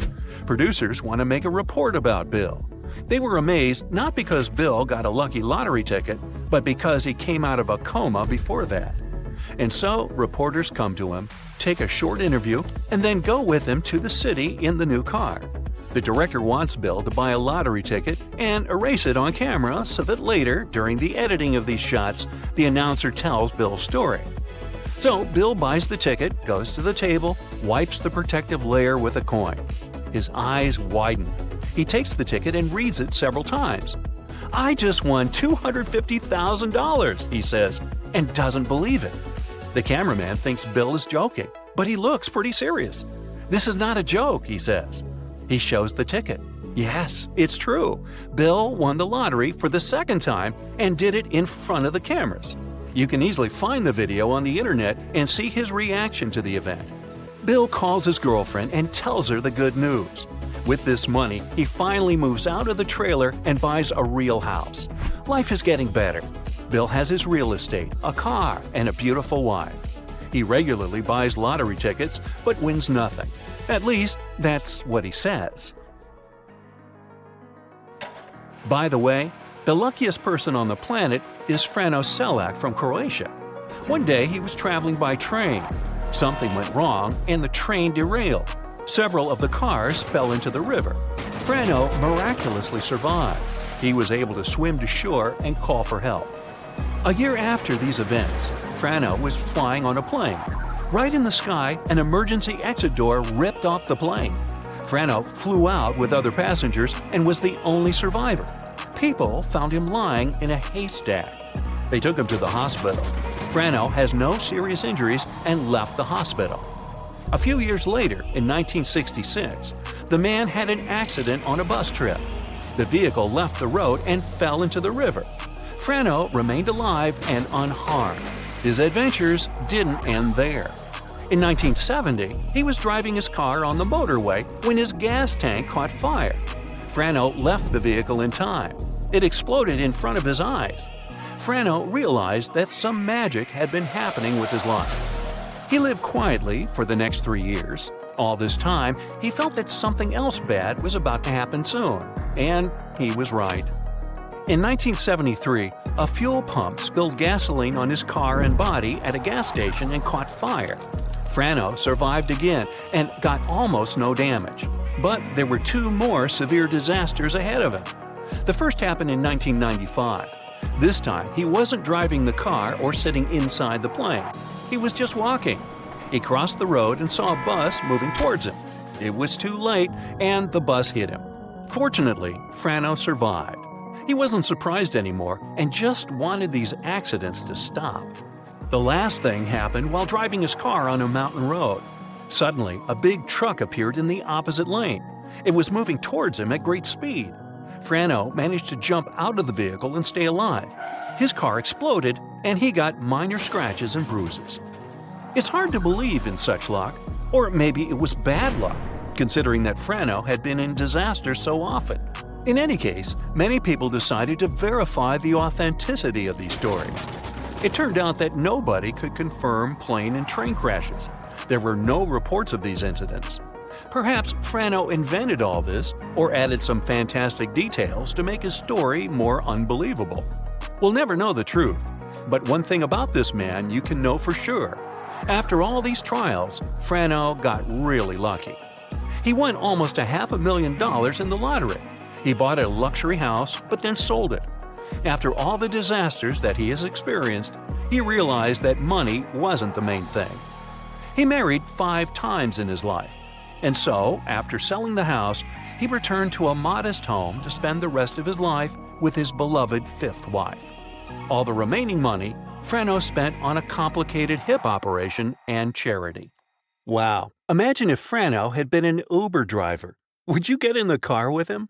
A: Producers want to make a report about Bill. They were amazed not because Bill got a lucky lottery ticket, but because he came out of a coma before that. And so, reporters come to him, take a short interview, and then go with him to the city in the new car. The director wants Bill to buy a lottery ticket and erase it on camera so that later, during the editing of these shots, the announcer tells Bill's story. So, Bill buys the ticket, goes to the table, wipes the protective layer with a coin. His eyes widen. He takes the ticket and reads it several times. "I just won $250,000, he says, and doesn't believe it. The cameraman thinks Bill is joking, but he looks pretty serious. "This is not a joke," he says. He shows the ticket. Yes, it's true. Bill won the lottery for the second time and did it in front of the cameras. You can easily find the video on the internet and see his reaction to the event. Bill calls his girlfriend and tells her the good news. With this money, he finally moves out of the trailer and buys a real house. Life is getting better. Bill has his real estate, a car, and a beautiful wife. He regularly buys lottery tickets, but wins nothing. At least, that's what he says. By the way, the luckiest person on the planet is Frano from Croatia. One day he was traveling by train. Something went wrong and the train derailed. Several of the cars fell into the river. Frano miraculously survived. He was able to swim to shore and call for help. A year after these events, Frano was flying on a plane. Right in the sky, an emergency exit door ripped off the plane. Frano flew out with other passengers and was the only survivor. People found him lying in a haystack. They took him to the hospital. Frano has no serious injuries and left the hospital. A few years later, in 1966, the man had an accident on a bus trip. The vehicle left the road and fell into the river. Frano remained alive and unharmed. His adventures didn't end there. In 1970, he was driving his car on the motorway when his gas tank caught fire. Frano left the vehicle in time. It exploded in front of his eyes. Frano realized that some magic had been happening with his life. He lived quietly for the next 3 years. All this time, he felt that something else bad was about to happen soon, and he was right. In 1973, a fuel pump spilled gasoline on his car and body at a gas station and caught fire. Frano survived again and got almost no damage. But there were 2 more severe disasters ahead of him. The first happened in 1995. This time, he wasn't driving the car or sitting inside the plane. He was just walking. He crossed the road and saw a bus moving towards him. It was too late, and the bus hit him. Fortunately, Frano survived. He wasn't surprised anymore and just wanted these accidents to stop. The last thing happened while driving his car on a mountain road. Suddenly, a big truck appeared in the opposite lane. It was moving towards him at great speed. Frano managed to jump out of the vehicle and stay alive. His car exploded, and he got minor scratches and bruises. It's hard to believe in such luck, or maybe it was bad luck, considering that Frano had been in disasters so often. In any case, many people decided to verify the authenticity of these stories. It turned out that nobody could confirm plane and train crashes. There were no reports of these incidents. Perhaps Frano invented all this or added some fantastic details to make his story more unbelievable. We'll never know the truth, but one thing about this man you can know for sure. After all these trials, Frano got really lucky. He won almost $500,000 in the lottery. He bought a luxury house but then sold it. After all the disasters that he has experienced, he realized that money wasn't the main thing. He married 5 times in his life. And so, after selling the house, he returned to a modest home to spend the rest of his life with his beloved 5th wife. All the remaining money, Frano spent on a complicated hip operation and charity. Wow, imagine if Frano had been an Uber driver. Would you get in the car with him?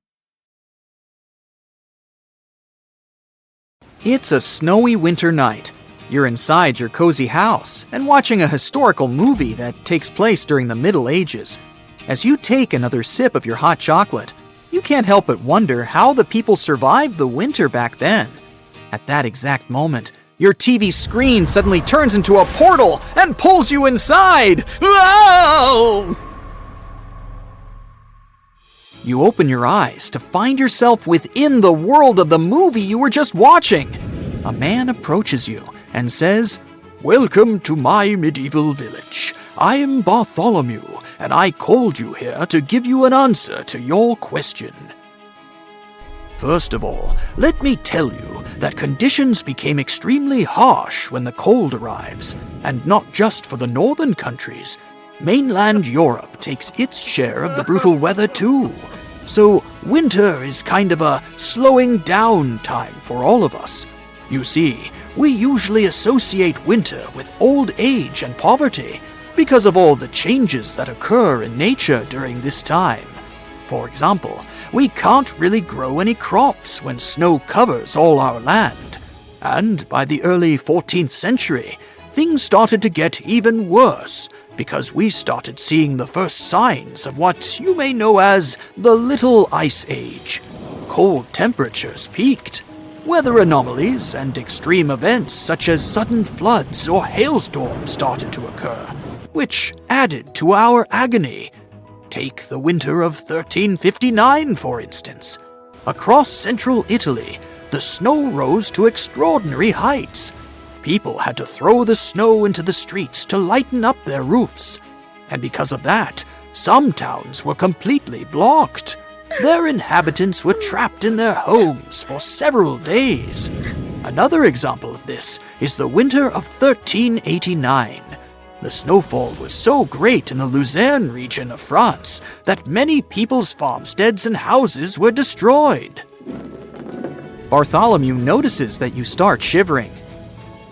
B: It's a snowy winter night. You're inside your cozy house and watching a historical movie that takes place during the Middle Ages. As you take another sip of your hot chocolate, you can't help but wonder how the people survived the winter back then. At that exact moment, your TV screen suddenly turns into a portal and pulls you inside. Whoa! You open your eyes to find yourself within the world of the movie you were just watching. A man approaches you and says, "Welcome to my medieval village. I am Bartholomew, and I called you here to give you an answer to your question. First of all, let me tell you that conditions became extremely harsh when the cold arrives, and not just for the northern countries. Mainland Europe takes its share of the brutal weather too. So winter is kind of a slowing down time for all of us. You see, we usually associate winter with old age and poverty because of all the changes that occur in nature during this time. For example, we can't really grow any crops when snow covers all our land. And by the early 14th century, things started to get even worse because we started seeing the first signs of what you may know as the Little Ice Age. Cold temperatures peaked. Weather anomalies and extreme events such as sudden floods or hailstorms started to occur, which added to our agony. Take the winter of 1359, for instance. Across central Italy, the snow rose to extraordinary heights. People had to throw the snow into the streets to lighten up their roofs. And because of that, some towns were completely blocked. Their inhabitants were trapped in their homes for several days. Another example of this is the winter of 1389. The snowfall was so great in the Luzerne region of France that many people's farmsteads and houses were destroyed. Bartholomew notices that you start shivering.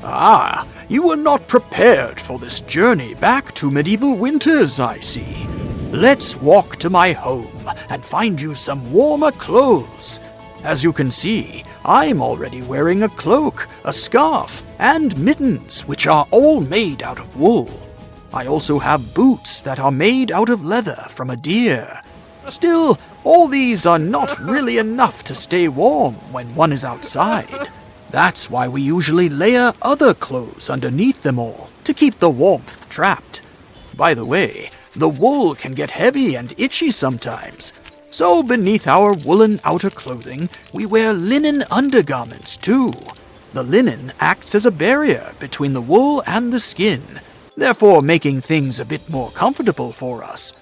C: Ah, you were not prepared for this journey back to medieval winters, I see. Let's walk to my home and find you some warmer clothes. As you can see, I'm already wearing a cloak, a scarf, and mittens, which are all made out of wool. I also have boots that are made out of leather from a deer. Still, all these are not really enough to stay warm when one is outside. That's why we usually layer other clothes underneath them all, to keep the warmth trapped. By the way, the wool can get heavy and itchy sometimes. So beneath our woolen outer clothing, we wear linen undergarments too. The linen acts as a barrier between the wool and the skin, therefore making things a bit more comfortable for us.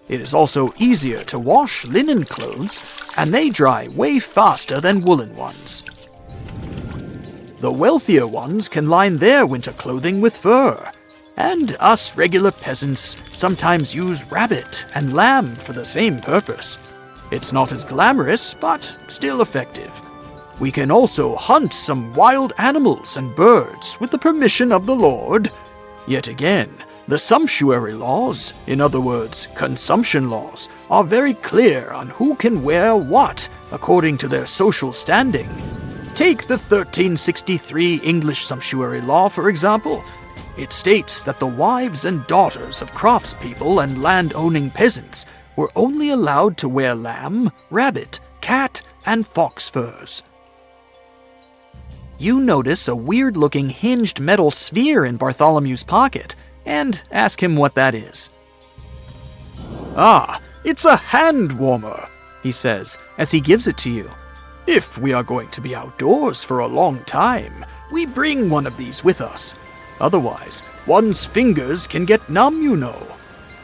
C: It is also easier to wash linen clothes, and they dry way faster than woolen ones. The wealthier ones can line their winter clothing with fur, and us regular peasants sometimes use rabbit and lamb for the same purpose. It's not as glamorous, but still effective. We can also hunt some wild animals and birds with the permission of the Lord. Yet again, the sumptuary laws, in other words, consumption laws, are very clear on who can wear what according to their social standing. Take the 1363 English sumptuary law, for example. It states that the wives and daughters of craftspeople and land-owning peasants were only allowed to wear lamb, rabbit, cat, and fox furs. You notice a weird-looking hinged metal sphere in Bartholomew's pocket, and ask him what that is.
B: Ah, it's a hand warmer, he says, as he gives it to you.
C: If we are going to be outdoors for a long time, we bring one of these with us. Otherwise, one's fingers can get numb, you know.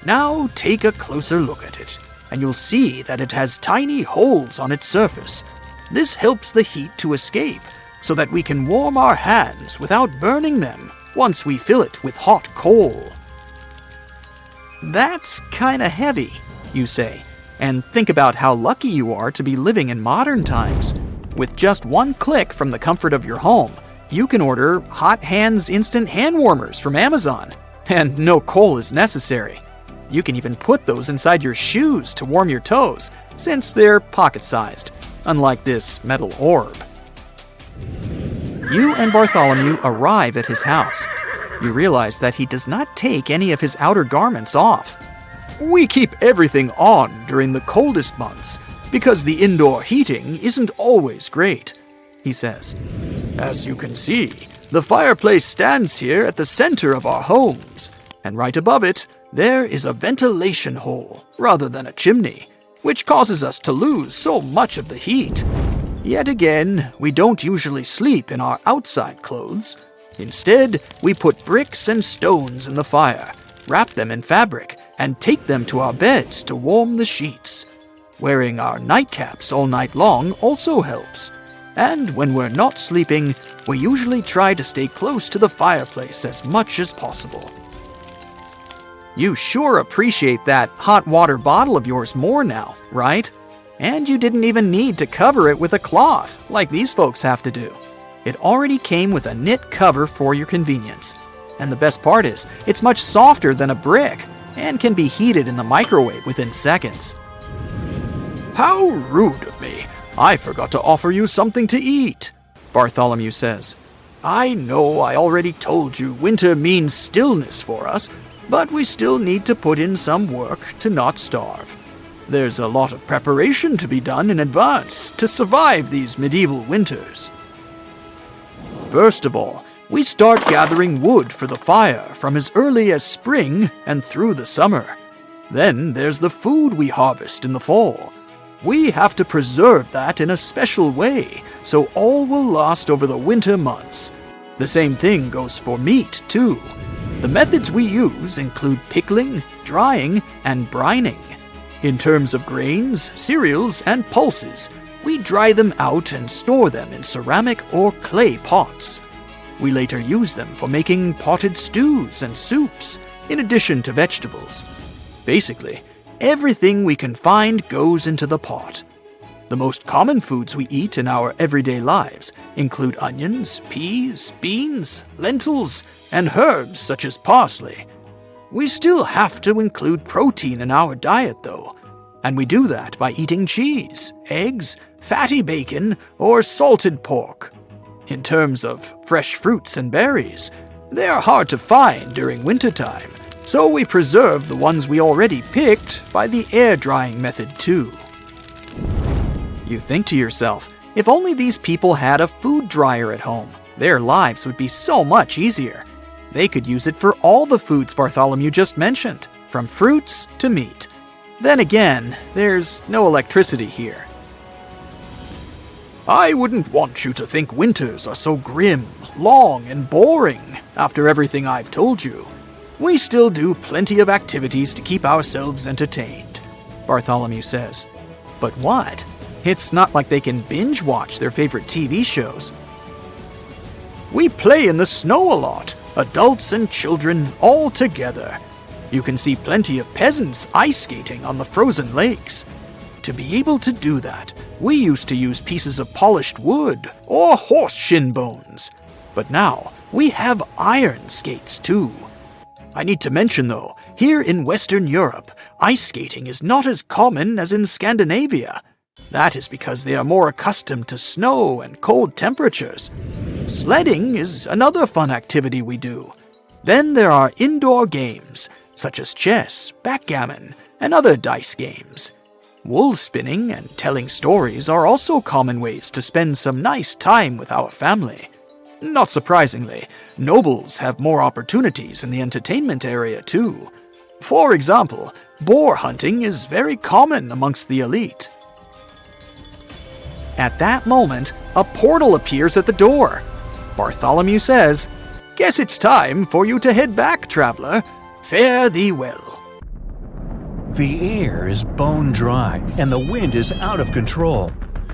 C: Now take a closer look at it, and you'll see that it has tiny holes on its surface. This helps the heat to escape, so that we can warm our hands without burning them once we fill it with hot coal.
B: That's kinda heavy, you say, and think about how lucky you are to be living in modern times. With just one click from the comfort of your home, you can order Hot Hands instant hand warmers from Amazon, and no coal is necessary. You can even put those inside your shoes to warm your toes, since they're pocket-sized, unlike this metal orb. You and Bartholomew arrive at his house. You realize that he does not take any of his outer garments off.
C: We keep everything on during the coldest months, because the indoor heating isn't always great, he says. As you can see, the fireplace stands here at the center of our homes, and right above it, there is a ventilation hole, rather than a chimney, which causes us to lose so much of the heat. Yet again, we don't usually sleep in our outside clothes. Instead, we put bricks and stones in the fire, wrap them in fabric, and take them to our beds to warm the sheets. Wearing our nightcaps all night long also helps. And when we're not sleeping, we usually try to stay close to the fireplace as much as possible.
B: You sure appreciate that hot water bottle of yours more now, right? And you didn't even need to cover it with a cloth, like these folks have to do. It already came with a knit cover for your convenience. And the best part is, it's much softer than a brick, and can be heated in the microwave within seconds.
C: How rude of me! I forgot to offer you something to eat, Bartholomew says. I know I already told you winter means stillness for us, but we still need to put in some work to not starve. There's a lot of preparation to be done in advance to survive these medieval winters. First of all, we start gathering wood for the fire from as early as spring and through the summer. Then there's the food we harvest in the fall. We have to preserve that in a special way, so all will last over the winter months. The same thing goes for meat, too. The methods we use include pickling, drying, and brining. In terms of grains, cereals, and pulses, we dry them out and store them in ceramic or clay pots. We later use them for making potted stews and soups, in addition to vegetables. Basically, everything we can find goes into the pot. The most common foods we eat in our everyday lives include onions, peas, beans, lentils, and herbs such as parsley. We still have to include protein in our diet, though, and we do that by eating cheese, eggs, fatty bacon, or salted pork. In terms of fresh fruits and berries, they are hard to find during wintertime, so we preserve the ones we already picked by the air drying method too. You think to yourself, if only these people had a food dryer at home, their lives would be so much easier. They could use it for all the foods Bartholomew just mentioned, from fruits to meat. Then again, there's no electricity here. I wouldn't want you to think winters are so grim, long, and boring after everything I've told you. We still do plenty of activities to keep ourselves entertained, Bartholomew says. But what? It's not like they can binge watch their favorite TV shows. We play in the snow a lot, adults and children all together. You can see plenty of peasants ice skating on the frozen lakes. To be able to do that, we used to use pieces of polished wood or horse shin bones. But now, we have iron skates too. I need to mention though, here in Western Europe, ice skating is not as common as in Scandinavia. That is because they are more accustomed to snow and cold temperatures. Sledding is another fun activity we do. Then there are indoor games, such as chess, backgammon, and other dice games. Wool spinning and telling stories are also common ways to spend some nice time with our family. Not surprisingly, nobles have more opportunities in the entertainment area too. For example, boar hunting is very common amongst the elite. At that moment, a portal appears at the door. Bartholomew says, "Guess it's time for you to head back, traveler. Fare thee well."
A: The air is bone dry and the wind is out of control.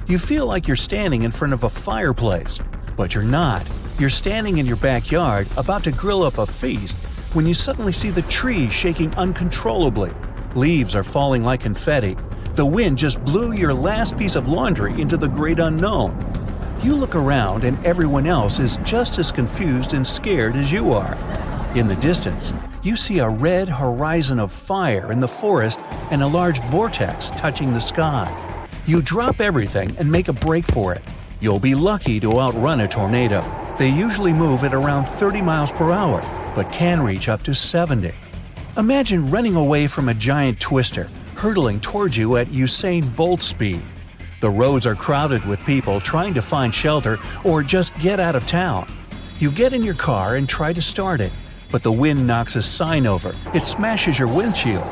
A: You feel like you're standing in front of a fireplace, but you're not. You're standing in your backyard about to grill up a feast when you suddenly see the trees shaking uncontrollably. Leaves are falling like confetti. The wind just blew your last piece of laundry into the great unknown. You look around and everyone else is just as confused and scared as you are. In the distance, you see a red horizon of fire in the forest and a large vortex touching the sky. You drop everything and make a break for it. You'll be lucky to outrun a tornado. They usually move at around 30 miles per hour, but can reach up to 70. Imagine running away from a giant twister, hurtling towards you at Usain Bolt speed. The roads are crowded with people trying to find shelter or just get out of town. You get in your car and try to start it, but the wind knocks a sign over. It smashes your windshield.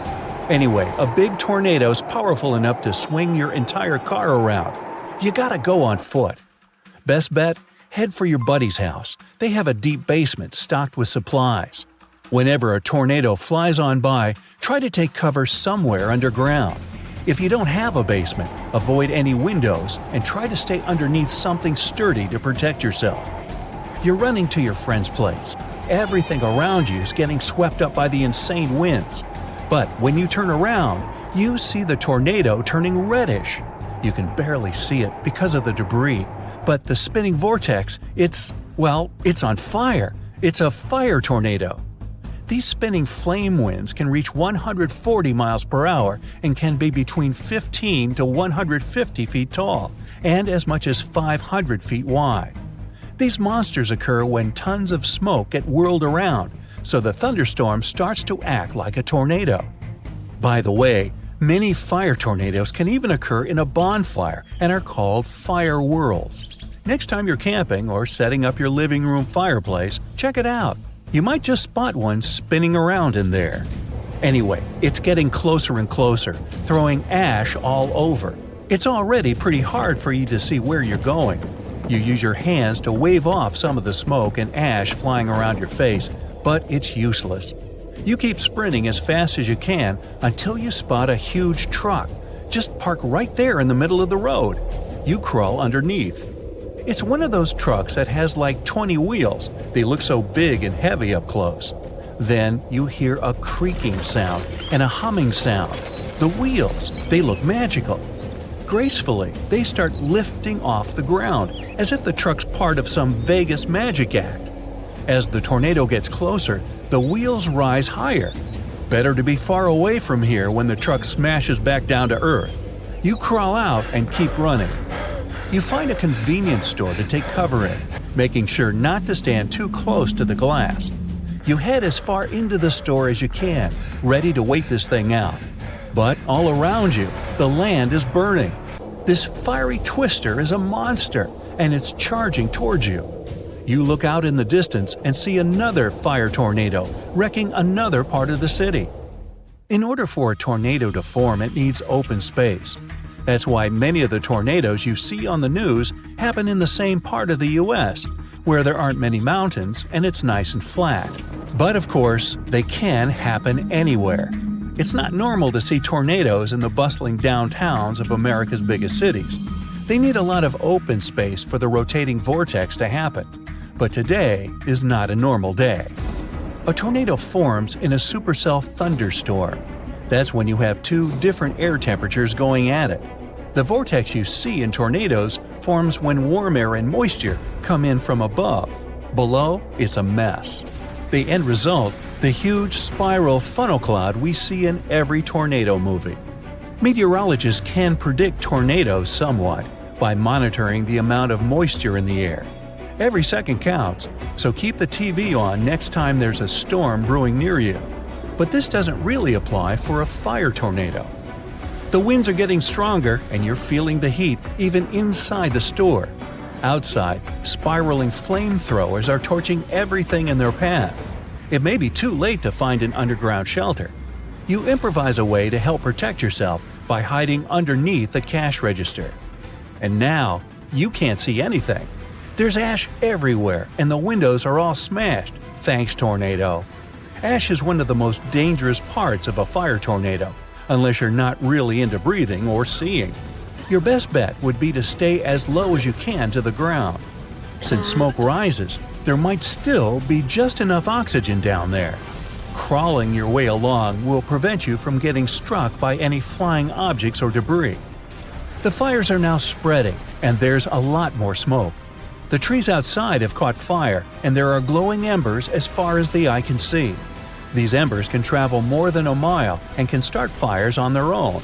A: Anyway, a big tornado is powerful enough to swing your entire car around. You gotta go on foot. Best bet? Head for your buddy's house. They have a deep basement stocked with supplies. Whenever a tornado flies on by, try to take cover somewhere underground. If you don't have a basement, avoid any windows and try to stay underneath something sturdy to protect yourself. You're running to your friend's place. Everything around you is getting swept up by the insane winds. But when you turn around, you see the tornado turning reddish. You can barely see it because of the debris, but the spinning vortex, it's on fire. It's a fire tornado. These spinning flame winds can reach 140 miles per hour and can be between 15 to 150 feet tall and as much as 500 feet wide. These monsters occur when tons of smoke get whirled around, so the thunderstorm starts to act like a tornado. By the way, many fire tornadoes can even occur in a bonfire and are called fire whirls. Next time you're camping or setting up your living room fireplace, check it out. You might just spot one spinning around in there. Anyway, it's getting closer and closer, throwing ash all over. It's already pretty hard for you to see where you're going. You use your hands to wave off some of the smoke and ash flying around your face, but it's useless. You keep sprinting as fast as you can until you spot a huge truck. Just park right there in the middle of the road. You crawl underneath. It's one of those trucks that has like 20 wheels. They look so big and heavy up close. Then you hear a creaking sound and a humming sound. The wheels, they look magical. Gracefully, they start lifting off the ground, as if the truck's part of some Vegas magic act. As the tornado gets closer, the wheels rise higher. Better to be far away from here when the truck smashes back down to earth. You crawl out and keep running. You find a convenience store to take cover in, making sure not to stand too close to the glass. You head as far into the store as you can, ready to wait this thing out. But all around you, the land is burning. This fiery twister is a monster, and it's charging towards you. You look out in the distance and see another fire tornado wrecking another part of the city. In order for a tornado to form, it needs open space. That's why many of the tornadoes you see on the news happen in the same part of the U.S., where there aren't many mountains and it's nice and flat. But of course, they can happen anywhere. It's not normal to see tornadoes in the bustling downtowns of America's biggest cities. They need a lot of open space for the rotating vortex to happen. But today is not a normal day. A tornado forms in a supercell thunderstorm. That's when you have two different air temperatures going at it. The vortex you see in tornadoes forms when warm air and moisture come in from above. Below, it's a mess. The end result, the huge spiral funnel cloud we see in every tornado movie. Meteorologists can predict tornadoes somewhat by monitoring the amount of moisture in the air. Every second counts, so keep the TV on next time there's a storm brewing near you. But this doesn't really apply for a fire tornado. The winds are getting stronger and you're feeling the heat even inside the store. Outside, spiraling flamethrowers are torching everything in their path. It may be too late to find an underground shelter. You improvise a way to help protect yourself by hiding underneath the cash register. And now, you can't see anything. There's ash everywhere and the windows are all smashed, thanks tornado. Ash is one of the most dangerous parts of a fire tornado, unless you're not really into breathing or seeing. Your best bet would be to stay as low as you can to the ground. Since smoke rises, there might still be just enough oxygen down there. Crawling your way along will prevent you from getting struck by any flying objects or debris. The fires are now spreading, and there's a lot more smoke. The trees outside have caught fire, and there are glowing embers as far as the eye can see. These embers can travel more than a mile and can start fires on their own.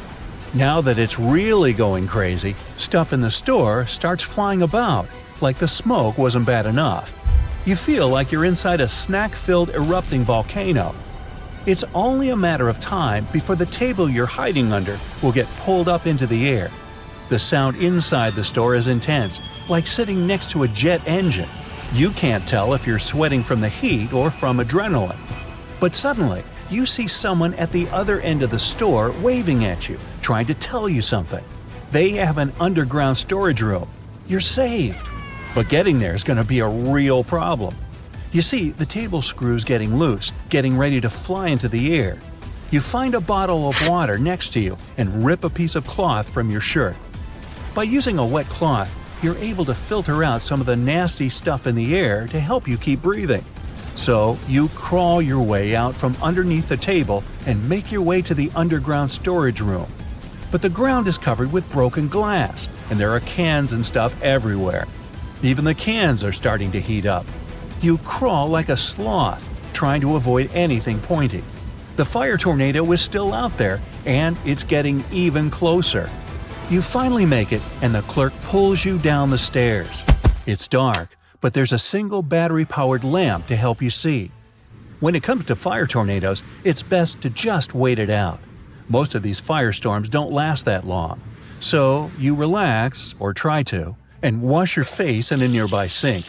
A: Now that it's really going crazy, stuff in the store starts flying about, like the smoke wasn't bad enough. You feel like you're inside a snack-filled erupting volcano. It's only a matter of time before the table you're hiding under will get pulled up into the air. The sound inside the store is intense, like sitting next to a jet engine. You can't tell if you're sweating from the heat or from adrenaline. But suddenly, you see someone at the other end of the store waving at you, trying to tell you something. They have an underground storage room. You're saved. But getting there is going to be a real problem. You see, the table screw's getting loose, getting ready to fly into the air. You find a bottle of water next to you and rip a piece of cloth from your shirt. By using a wet cloth, you're able to filter out some of the nasty stuff in the air to help you keep breathing. So, you crawl your way out from underneath the table and make your way to the underground storage room. But the ground is covered with broken glass, and there are cans and stuff everywhere. Even the cans are starting to heat up. You crawl like a sloth, trying to avoid anything pointy. The fire tornado is still out there, and it's getting even closer. You finally make it, and the clerk pulls you down the stairs. It's dark, but there's a single battery-powered lamp to help you see. When it comes to fire tornadoes, it's best to just wait it out. Most of these firestorms don't last that long. So you relax, or try to, and wash your face in a nearby sink.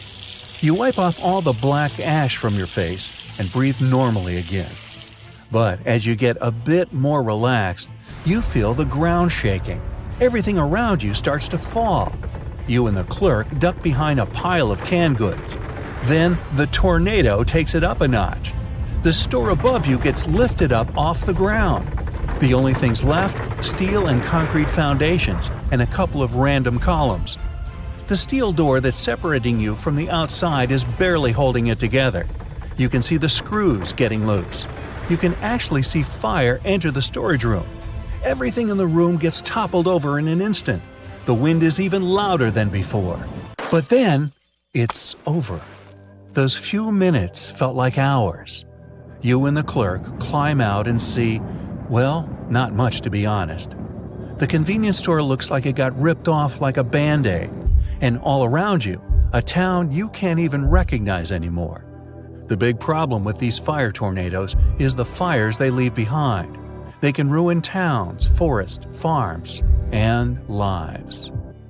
A: You wipe off all the black ash from your face and breathe normally again. But as you get a bit more relaxed, you feel the ground shaking. Everything around you starts to fall. You and the clerk duck behind a pile of canned goods. Then the tornado takes it up a notch. The store above you gets lifted up off the ground. The only things left, steel and concrete foundations and a couple of random columns. The steel door that's separating you from the outside is barely holding it together. You can see the screws getting loose. You can actually see fire enter the storage room. Everything in the room gets toppled over in an instant. The wind is even louder than before. But then, it's over. Those few minutes felt like hours. You and the clerk climb out and see, well, not much to be honest. The convenience store looks like it got ripped off like a Band-Aid, and all around you, a town you can't even recognize anymore. The big problem with these fire tornadoes is the fires they leave behind. They can ruin towns, forests, farms, and lives.